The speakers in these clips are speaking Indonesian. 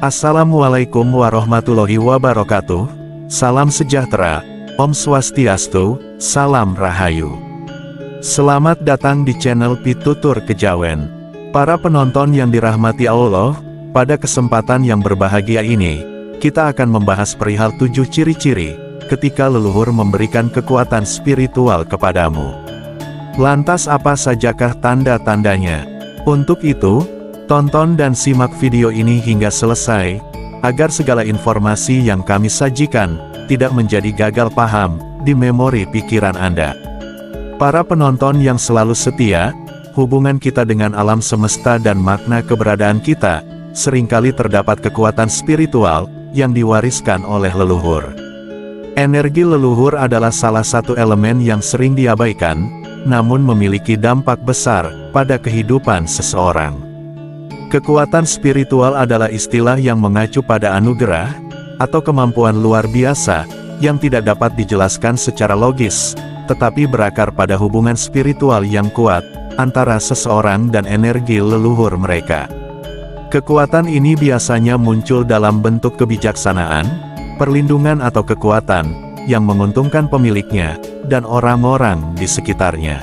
Assalamualaikum warahmatullahi wabarakatuh. Salam sejahtera, Om Swastiastu, Salam Rahayu. Selamat datang di channel Pitutur Kejawen. Para penonton yang dirahmati Allah, pada kesempatan yang berbahagia ini, kita akan membahas perihal 7 ciri-ciri ketika leluhur memberikan kekuatan spiritual kepadamu. Lantas apa sajakah tanda-tandanya? Untuk itu, tonton dan simak video ini hingga selesai, agar segala informasi yang kami sajikan, tidak menjadi gagal paham, di memori pikiran Anda. Para penonton yang selalu setia, hubungan kita dengan alam semesta dan makna keberadaan kita, seringkali terdapat kekuatan spiritual, yang diwariskan oleh leluhur. Energi leluhur adalah salah satu elemen yang sering diabaikan, namun memiliki dampak besar, pada kehidupan seseorang. Kekuatan spiritual adalah istilah yang mengacu pada anugerah, atau kemampuan luar biasa, yang tidak dapat dijelaskan secara logis, tetapi berakar pada hubungan spiritual yang kuat, antara seseorang dan energi leluhur mereka. Kekuatan ini biasanya muncul dalam bentuk kebijaksanaan, perlindungan atau kekuatan, yang menguntungkan pemiliknya, dan orang-orang di sekitarnya.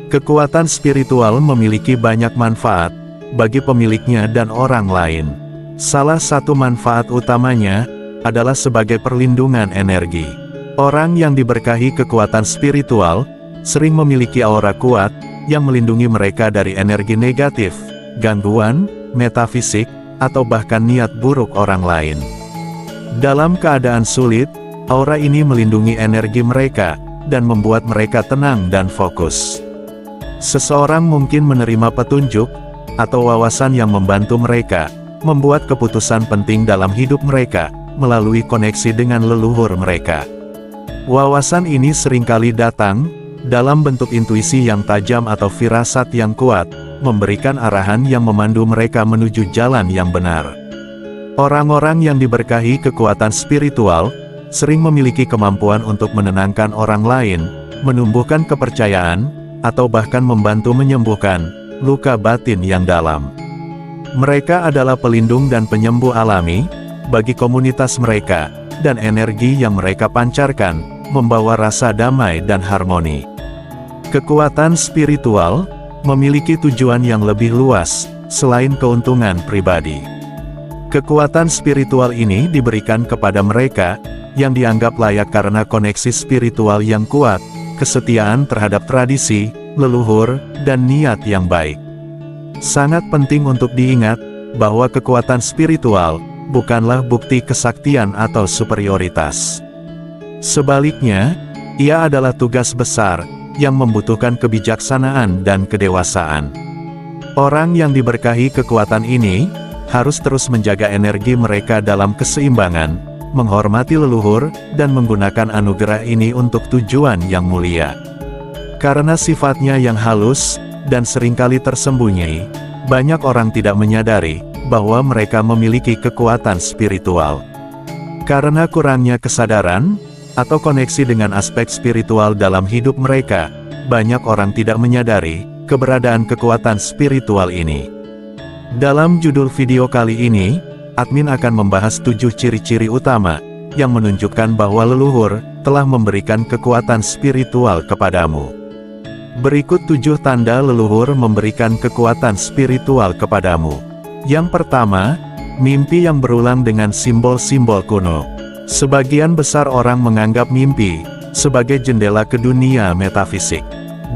Kekuatan spiritual memiliki banyak manfaat, bagi pemiliknya dan orang lain. Salah satu manfaat utamanya, adalah sebagai perlindungan energi. Orang yang diberkahi kekuatan spiritual, sering memiliki aura kuat, yang melindungi mereka dari energi negatif, gangguan, metafisik, atau bahkan niat buruk orang lain. Dalam keadaan sulit, aura ini melindungi energi mereka, dan membuat mereka tenang dan fokus. Seseorang mungkin menerima petunjuk, atau wawasan yang membantu mereka, membuat keputusan penting dalam hidup mereka, melalui koneksi dengan leluhur mereka. Wawasan ini seringkali datang, dalam bentuk intuisi yang tajam atau firasat yang kuat, memberikan arahan yang memandu mereka menuju jalan yang benar. Orang-orang yang diberkahi kekuatan spiritual, sering memiliki kemampuan untuk menenangkan orang lain, menumbuhkan kepercayaan, atau bahkan membantu menyembuhkan luka batin yang dalam. Mereka adalah pelindung dan penyembuh alami, bagi komunitas mereka, dan energi yang mereka pancarkan, membawa rasa damai dan harmoni. Kekuatan spiritual, memiliki tujuan yang lebih luas, selain keuntungan pribadi. Kekuatan spiritual ini diberikan kepada mereka, yang dianggap layak karena koneksi spiritual yang kuat, kesetiaan terhadap tradisi, leluhur, dan niat yang baik. Sangat penting untuk diingat, bahwa kekuatan spiritual, bukanlah bukti kesaktian atau superioritas. Sebaliknya, ia adalah tugas besar, yang membutuhkan kebijaksanaan dan kedewasaan. Orang yang diberkahi kekuatan ini, harus terus menjaga energi mereka dalam keseimbangan, menghormati leluhur, dan menggunakan anugerah ini untuk tujuan yang mulia. Karena sifatnya yang halus, dan seringkali tersembunyi, banyak orang tidak menyadari, bahwa mereka memiliki kekuatan spiritual. Karena kurangnya kesadaran, atau koneksi dengan aspek spiritual dalam hidup mereka, banyak orang tidak menyadari, keberadaan kekuatan spiritual ini. Dalam judul video kali ini, admin akan membahas 7 ciri-ciri utama, yang menunjukkan bahwa leluhur, telah memberikan kekuatan spiritual kepadamu. Berikut 7 tanda leluhur memberikan kekuatan spiritual kepadamu. Yang pertama, mimpi yang berulang dengan simbol-simbol kuno. Sebagian besar orang menganggap mimpi, sebagai jendela ke dunia metafisik.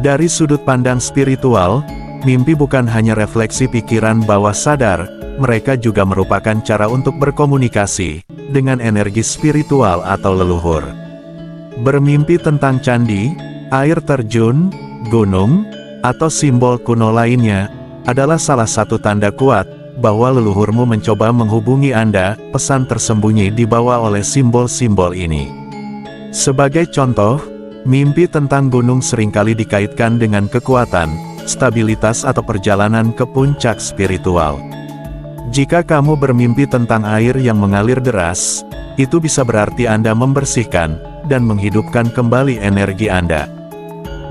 Dari sudut pandang spiritual, mimpi bukan hanya refleksi pikiran bawah sadar, mereka juga merupakan cara untuk berkomunikasi, dengan energi spiritual atau leluhur. Bermimpi tentang candi, air terjun, gunung, atau simbol kuno lainnya, adalah salah satu tanda kuat, bahwa leluhurmu mencoba menghubungi Anda. Pesan tersembunyi dibawa oleh simbol-simbol ini. Sebagai contoh, mimpi tentang gunung seringkali dikaitkan dengan kekuatan, stabilitas atau perjalanan ke puncak spiritual. Jika kamu bermimpi tentang air yang mengalir deras, itu bisa berarti Anda membersihkan, dan menghidupkan kembali energi Anda.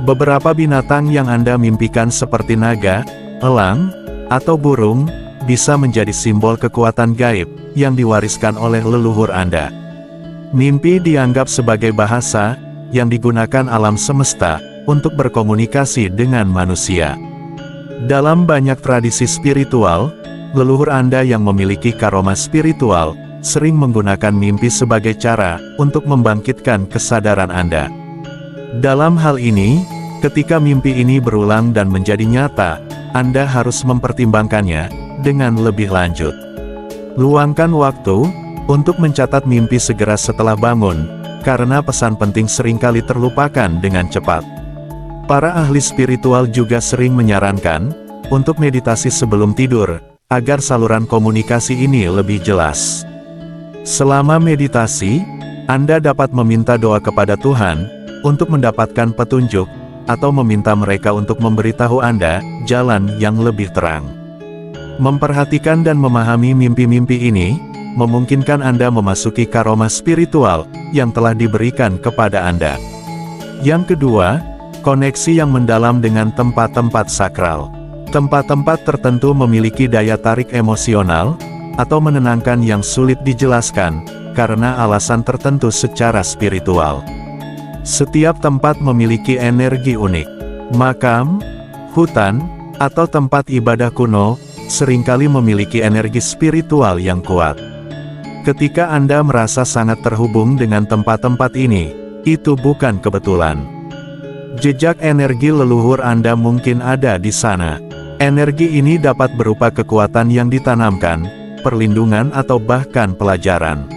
Beberapa binatang yang Anda mimpikan seperti naga, elang, atau burung, bisa menjadi simbol kekuatan gaib, yang diwariskan oleh leluhur Anda. Mimpi dianggap sebagai bahasa yang digunakan alam semesta untuk berkomunikasi dengan manusia. Dalam banyak tradisi spiritual, leluhur Anda yang memiliki karoma spiritual sering menggunakan mimpi sebagai cara untuk membangkitkan kesadaran Anda. Dalam hal ini, ketika mimpi ini berulang dan menjadi nyata, Anda harus mempertimbangkannya dengan lebih lanjut. Luangkan waktu untuk mencatat mimpi segera setelah bangun, karena pesan penting seringkali terlupakan dengan cepat. Para ahli spiritual juga sering menyarankan untuk meditasi sebelum tidur, agar saluran komunikasi ini lebih jelas. Selama meditasi, Anda dapat meminta doa kepada Tuhan untuk mendapatkan petunjuk, atau meminta mereka untuk memberitahu Anda jalan yang lebih terang. Memperhatikan dan memahami mimpi-mimpi ini memungkinkan Anda memasuki karoma spiritual yang telah diberikan kepada Anda. Yang kedua, koneksi yang mendalam dengan tempat-tempat sakral. Tempat-tempat tertentu memiliki daya tarik emosional atau menenangkan yang sulit dijelaskan karena alasan tertentu secara spiritual. Setiap tempat memiliki energi unik. Makam, hutan, atau tempat ibadah kuno seringkali memiliki energi spiritual yang kuat. Ketika Anda merasa sangat terhubung dengan tempat-tempat ini, itu bukan kebetulan. Jejak energi leluhur Anda mungkin ada di sana. Energi ini dapat berupa kekuatan yang ditanamkan, perlindungan atau bahkan pelajaran.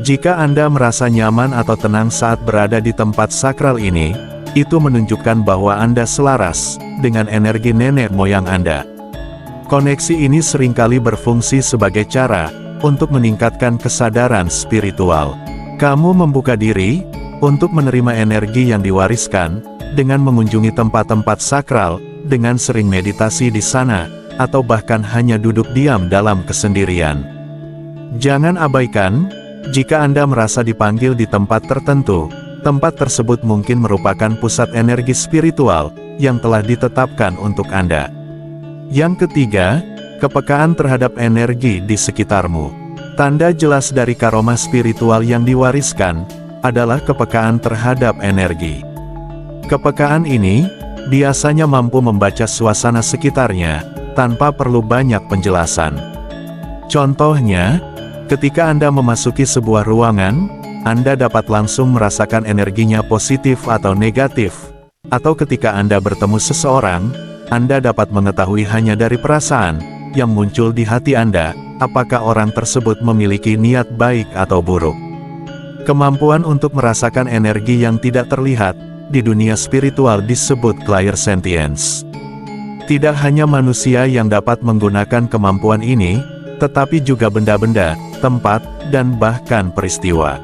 Jika Anda merasa nyaman atau tenang saat berada di tempat sakral ini, itu menunjukkan bahwa Anda selaras dengan energi nenek moyang Anda. Koneksi ini seringkali berfungsi sebagai cara untuk meningkatkan kesadaran spiritual. Kamu membuka diri untuk menerima energi yang diwariskan dengan mengunjungi tempat-tempat sakral, dengan sering meditasi di sana, atau bahkan hanya duduk diam dalam kesendirian. Jangan abaikan, jika Anda merasa dipanggil di tempat tertentu, tempat tersebut mungkin merupakan pusat energi spiritual yang telah ditetapkan untuk Anda. Yang ketiga, kepekaan terhadap energi di sekitarmu. Tanda jelas dari karoma spiritual yang diwariskan adalah kepekaan terhadap energi. Kepekaan ini biasanya mampu membaca suasana sekitarnya tanpa perlu banyak penjelasan. Contohnya, ketika Anda memasuki sebuah ruangan, Anda dapat langsung merasakan energinya positif atau negatif. Atau ketika Anda bertemu seseorang, Anda dapat mengetahui hanya dari perasaan yang muncul di hati Anda, apakah orang tersebut memiliki niat baik atau buruk. Kemampuan untuk merasakan energi yang tidak terlihat di dunia spiritual disebut clairsentience. Tidak hanya manusia yang dapat menggunakan kemampuan ini, tetapi juga benda-benda, tempat, dan bahkan peristiwa.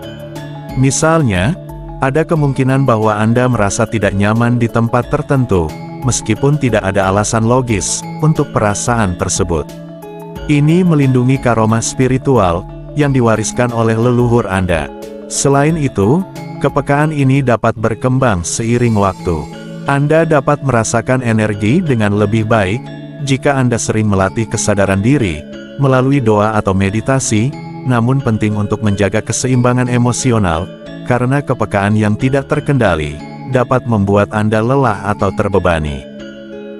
Misalnya, ada kemungkinan bahwa Anda merasa tidak nyaman di tempat tertentu, meskipun tidak ada alasan logis untuk perasaan tersebut. Ini melindungi karoma spiritual yang diwariskan oleh leluhur Anda. Selain itu, kepekaan ini dapat berkembang seiring waktu. Anda dapat merasakan energi dengan lebih baik jika Anda sering melatih kesadaran diri melalui doa atau meditasi, namun penting untuk menjaga keseimbangan emosional, karena kepekaan yang tidak terkendali dapat membuat Anda lelah atau terbebani.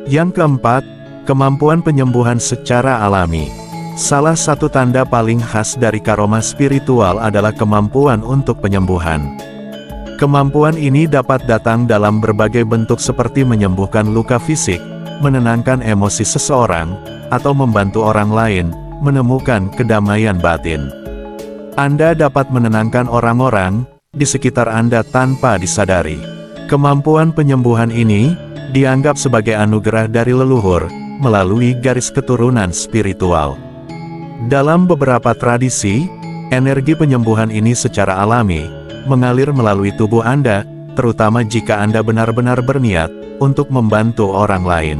Yang keempat, kemampuan penyembuhan secara alami. Salah satu tanda paling khas dari karoma spiritual adalah kemampuan untuk penyembuhan. Kemampuan ini dapat datang dalam berbagai bentuk seperti menyembuhkan luka fisik, menenangkan emosi seseorang, atau membantu orang lain menemukan kedamaian batin. Anda dapat menenangkan orang-orang di sekitar Anda tanpa disadari. Kemampuan penyembuhan ini dianggap sebagai anugerah dari leluhur melalui garis keturunan spiritual. Dalam beberapa tradisi, energi penyembuhan ini secara alami mengalir melalui tubuh Anda, terutama jika Anda benar-benar berniat untuk membantu orang lain.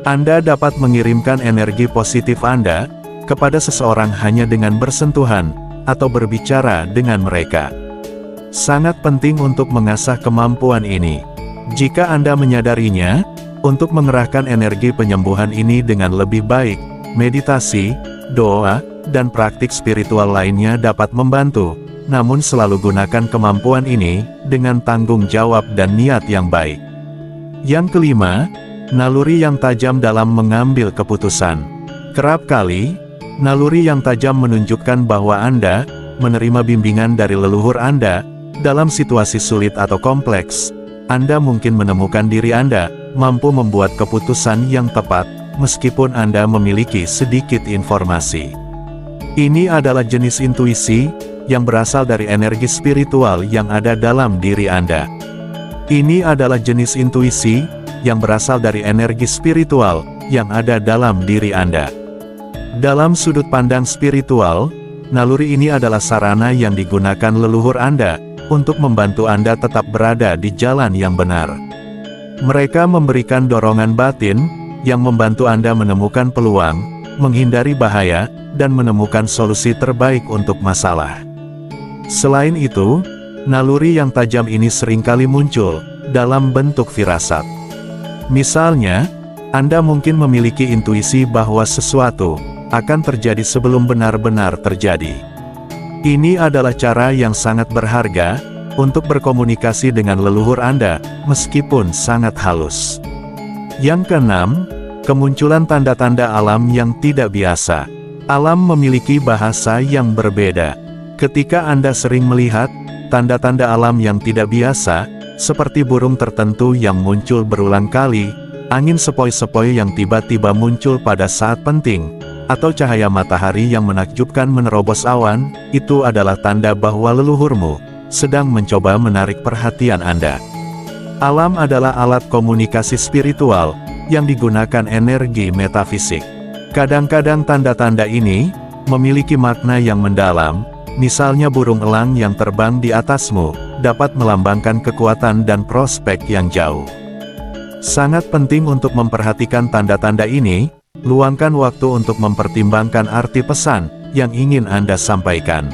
Anda dapat mengirimkan energi positif Anda kepada seseorang hanya dengan bersentuhan atau berbicara dengan mereka. Sangat penting untuk mengasah kemampuan ini. Jika Anda menyadarinya, untuk mengerahkan energi penyembuhan ini dengan lebih baik, meditasi, doa, dan praktik spiritual lainnya dapat membantu, namun selalu gunakan kemampuan ini dengan tanggung jawab dan niat yang baik. Yang kelima, naluri yang tajam dalam mengambil keputusan. Kerap kali, naluri yang tajam menunjukkan bahwa Anda menerima bimbingan dari leluhur Anda dalam situasi sulit atau kompleks. Anda mungkin menemukan diri Anda mampu membuat keputusan yang tepat, meskipun Anda memiliki sedikit informasi. Ini adalah jenis intuisi yang berasal dari energi spiritual yang ada dalam diri Anda. Ini adalah jenis intuisi yang berasal dari energi spiritual yang ada dalam diri Anda. Dalam sudut pandang spiritual, naluri ini adalah sarana yang digunakan leluhur Anda untuk membantu Anda tetap berada di jalan yang benar. Mereka memberikan dorongan batin yang membantu Anda menemukan peluang, menghindari bahaya, dan menemukan solusi terbaik untuk masalah. Selain itu, naluri yang tajam ini seringkali muncul dalam bentuk firasat. Misalnya, Anda mungkin memiliki intuisi bahwa sesuatu akan terjadi sebelum benar-benar terjadi. Ini adalah cara yang sangat berharga untuk berkomunikasi dengan leluhur Anda, meskipun sangat halus. Yang keenam, kemunculan tanda-tanda alam yang tidak biasa. Alam memiliki bahasa yang berbeda. Ketika Anda sering melihat tanda-tanda alam yang tidak biasa, seperti burung tertentu yang muncul berulang kali, angin sepoi-sepoi yang tiba-tiba muncul pada saat penting, atau cahaya matahari yang menakjubkan menerobos awan, itu adalah tanda bahwa leluhurmu sedang mencoba menarik perhatian Anda. Alam adalah alat komunikasi spiritual yang digunakan energi metafisik. Kadang-kadang tanda-tanda ini memiliki makna yang mendalam, misalnya burung elang yang terbang di atasmu dapat melambangkan kekuatan dan prospek yang jauh. Sangat penting untuk memperhatikan tanda-tanda ini. Luangkan waktu untuk mempertimbangkan arti pesan yang ingin Anda sampaikan.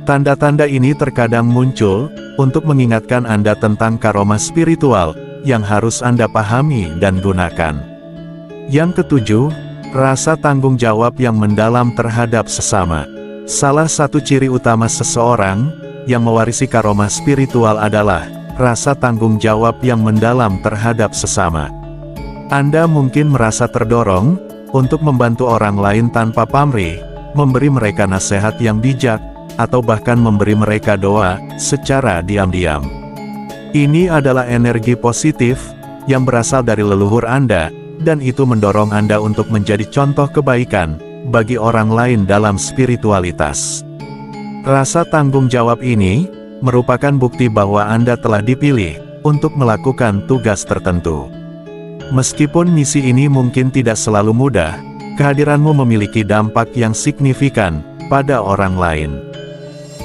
Tanda-tanda ini terkadang muncul untuk mengingatkan Anda tentang karoma spiritual yang harus Anda pahami dan gunakan. Yang ketujuh, rasa tanggung jawab yang mendalam terhadap sesama. Salah satu ciri utama seseorang yang mewarisi karoma spiritual adalah rasa tanggung jawab yang mendalam terhadap sesama. Anda mungkin merasa terdorong untuk membantu orang lain tanpa pamrih, memberi mereka nasihat yang bijak, atau bahkan memberi mereka doa secara diam-diam. Ini adalah energi positif yang berasal dari leluhur Anda, dan itu mendorong Anda untuk menjadi contoh kebaikan bagi orang lain dalam spiritualitas. Rasa tanggung jawab ini merupakan bukti bahwa Anda telah dipilih untuk melakukan tugas tertentu. Meskipun misi ini mungkin tidak selalu mudah, kehadiranmu memiliki dampak yang signifikan pada orang lain.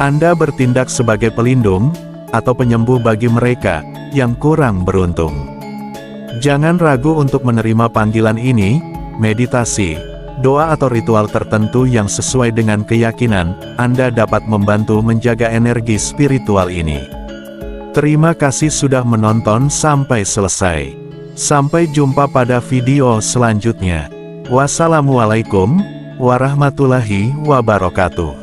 Anda bertindak sebagai pelindung atau penyembuh bagi mereka yang kurang beruntung. Jangan ragu untuk menerima panggilan ini. Meditasi, doa atau ritual tertentu yang sesuai dengan keyakinan Anda dapat membantu menjaga energi spiritual ini. Terima kasih sudah menonton sampai selesai. Sampai jumpa pada video selanjutnya. Wassalamualaikum warahmatullahi wabarakatuh.